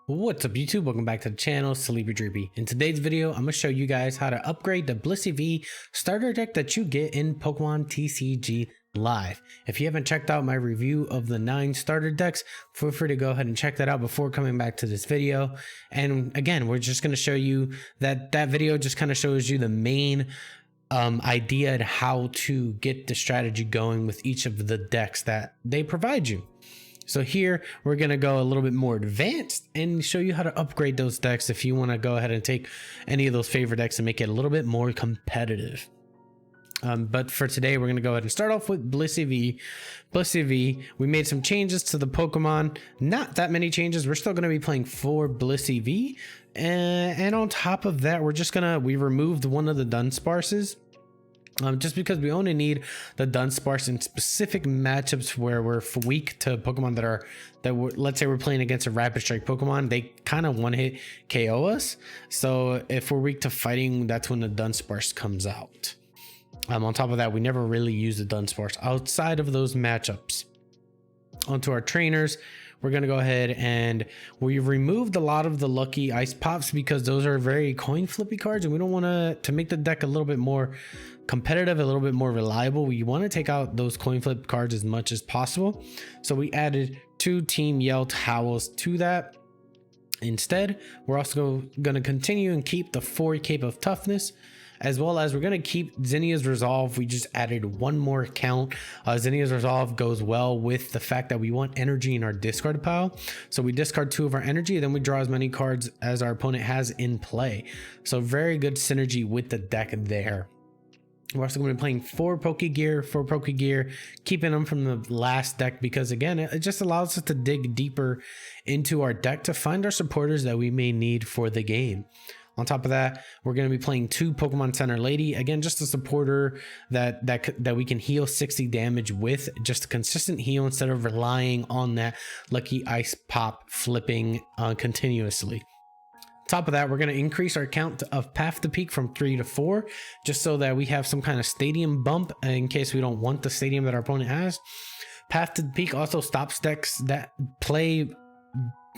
What's up YouTube? Welcome back to the channel, Sleepy Dreepy. In today's video, I'm going to show you guys how to upgrade the Blissey V Starter deck that you get in Pokemon TCG Live. If you haven't checked out my review of the 9 starter decks, feel free to go ahead and check that out before coming back to this video. And again, we're just going to show you that video just kind of shows you the main idea and how to get the strategy going with each of the decks that they provide you. So here we're going to go a little bit more advanced and show you how to upgrade those decks if you want to go ahead and take any of those favorite decks and make it a little bit more competitive. But for today, we're going to go ahead and start off with Blissey V. Blissey V, we made some changes to the Pokemon. Not that many changes. We're still going to be playing for Blissey V. And on top of that, we removed one of the Dunsparces. Just because we only need the Dunsparce in specific matchups where we're weak to Pokemon let's say we're playing against a Rapid Strike Pokemon, they kind of one-hit KO us. So if we're weak to fighting, that's when the Dunsparce comes out. On top of that, we never really use the Dunsparce outside of those matchups. Onto our trainers, we're going to go ahead and we've removed a lot of the lucky ice pops because those are very coin flippy cards, and we don't want to make the deck a little bit more competitive, a little bit more reliable. We want to take out those coin flip cards as much as possible. So we added 2 Team Yell Towels to that. Instead, we're also going to continue and keep the 4 Cape of Toughness, as well as we're going to keep Zinnia's Resolve. We just added one more count. Zinnia's Resolve goes well with the fact that we want energy in our discard pile. So we discard 2 of our energy, then we draw as many cards as our opponent has in play. So very good synergy with the deck there. We're also going to be playing 4 Pokegear, keeping them from the last deck because, again, it just allows us to dig deeper into our deck to find our supporters that we may need for the game. On top of that, we're going to be playing 2 Pokemon Center Lady. Again, just a supporter that we can heal 60 damage with. Just a consistent heal instead of relying on that lucky ice pop flipping continuously. Top of that, we're going to increase our count of Path to Peak from 3 to 4, just so that we have some kind of stadium bump in case we don't want the stadium that our opponent has. Path to Peak also stops decks that play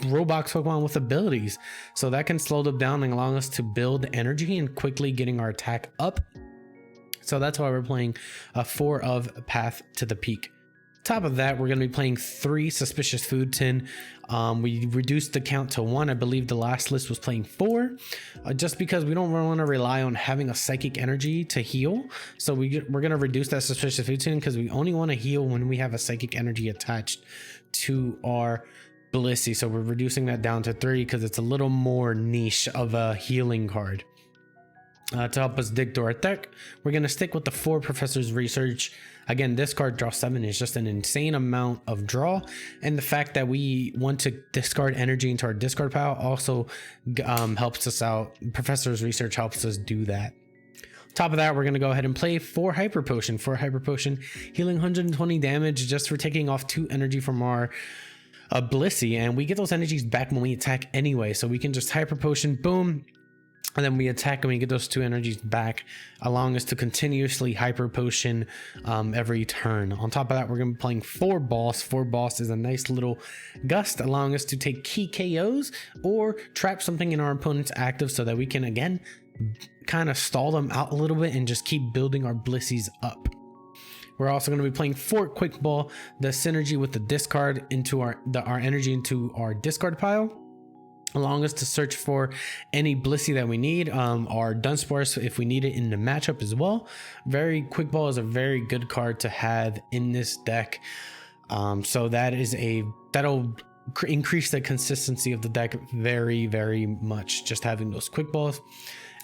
Roblox Pokemon with abilities, so that can slow them down and allow us to build energy and quickly getting our attack up. So that's why we're playing 4 of Path to the Peak. Top of that, we're going to be playing 3 Suspicious Food Tin. We reduced the count to 1. I believe the last list was playing 4, just because we don't want to rely on having a psychic energy to heal. So we're going to reduce that Suspicious Food Tin because we only want to heal when we have a psychic energy attached to our Blissey. So we're reducing that down to 3 because it's a little more niche of a healing card. To help us dig through our deck, we're going to stick with the 4 Professor's Research. Again, this card, draw 7, is just an insane amount of draw, and the fact that we want to discard energy into our discard pile also helps us out. Professor's Research helps us do that. Top of that, we're going to go ahead and play 4 Hyper Potion. 4 Hyper Potion, healing 120 damage just for taking off 2 energy from our Blissey, and we get those energies back when we attack anyway, so we can just Hyper Potion, boom, and then we attack and we get those 2 energies back, allowing us to continuously Hyper Potion every turn. On top of that, we're going to be playing 4 Boss. 4 Boss is a nice little gust, allowing us to take key KOs or trap something in our opponent's active so that we can, again, kind of stall them out a little bit and just keep building our Blisseys up. We're also going to be playing 4 Quick Ball, the synergy with the discard into our energy into our discard pile, allowing us to search for any Blissey that we need, our Dunsparce if we need it in the matchup as well. Quick Ball is a very good card to have in this deck. So that'll increase the consistency of the deck very, very much, just having those Quick Balls.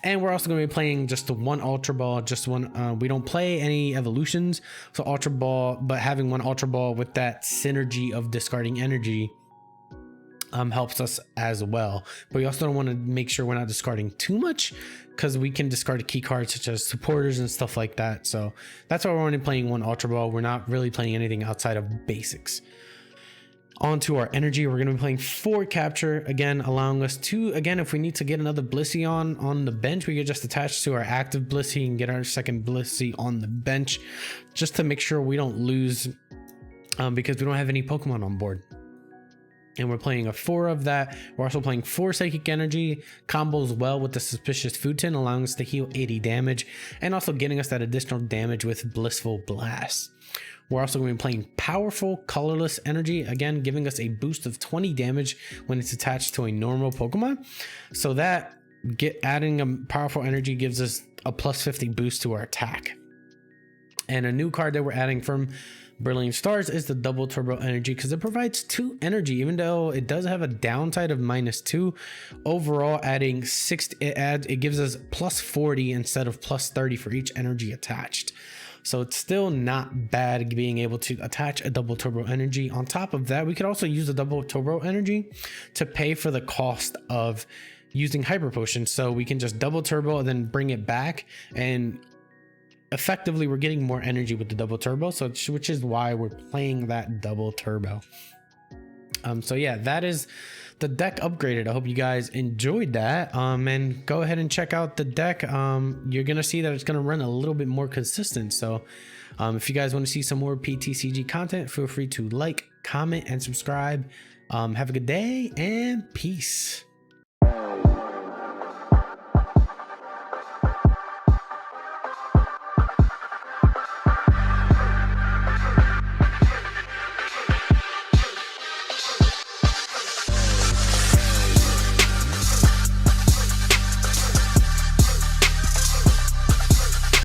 And we're also going to be playing just the 1 Ultra Ball, just one. We don't play any evolutions, so Ultra Ball, but having 1 Ultra Ball with that synergy of discarding energy helps us as well. But we also don't want to make sure we're not discarding too much, because we can discard key cards such as supporters and stuff like that. So that's why we're only playing 1 Ultra Ball. We're not really playing anything outside of basics. Onto our energy, we're going to be playing 4 Capture, again allowing us to, again, if we need to get another Blissey on the bench, we could just attach to our active Blissey and get our second Blissey on the bench, just to make sure we don't lose because we don't have any Pokemon on board. and we're playing a 4 of that. We're also playing 4 Psychic Energy, combos well with the Suspicious Food Tin, allowing us to heal 80 damage, and also getting us that additional damage with Blissful Blast. We're also going to be playing Powerful Colorless Energy, again giving us a boost of 20 damage when it's attached to a normal Pokemon. So that adding a Powerful Energy gives us a plus 50 boost to our attack. And a new card that we're adding from Brilliant Stars is the Double Turbo Energy, because it provides 2 energy, even though it does have a downside of -2. Overall, adding 6, it gives us plus 40 instead of plus 30 for each energy attached. So it's still not bad being able to attach a Double Turbo Energy. On top of that, we could also use the Double Turbo Energy to pay for the cost of using Hyper Potion. So we can just double turbo and then bring it back, and effectively we're getting more energy with the double turbo, so which is why we're playing that double turbo. So yeah, that is the deck upgraded. I hope you guys enjoyed that, and go ahead and check out the deck. You're gonna see that it's gonna run a little bit more consistent. So if you guys want to see some more PTCG content, feel free to like, comment, and subscribe. Have a good day and peace.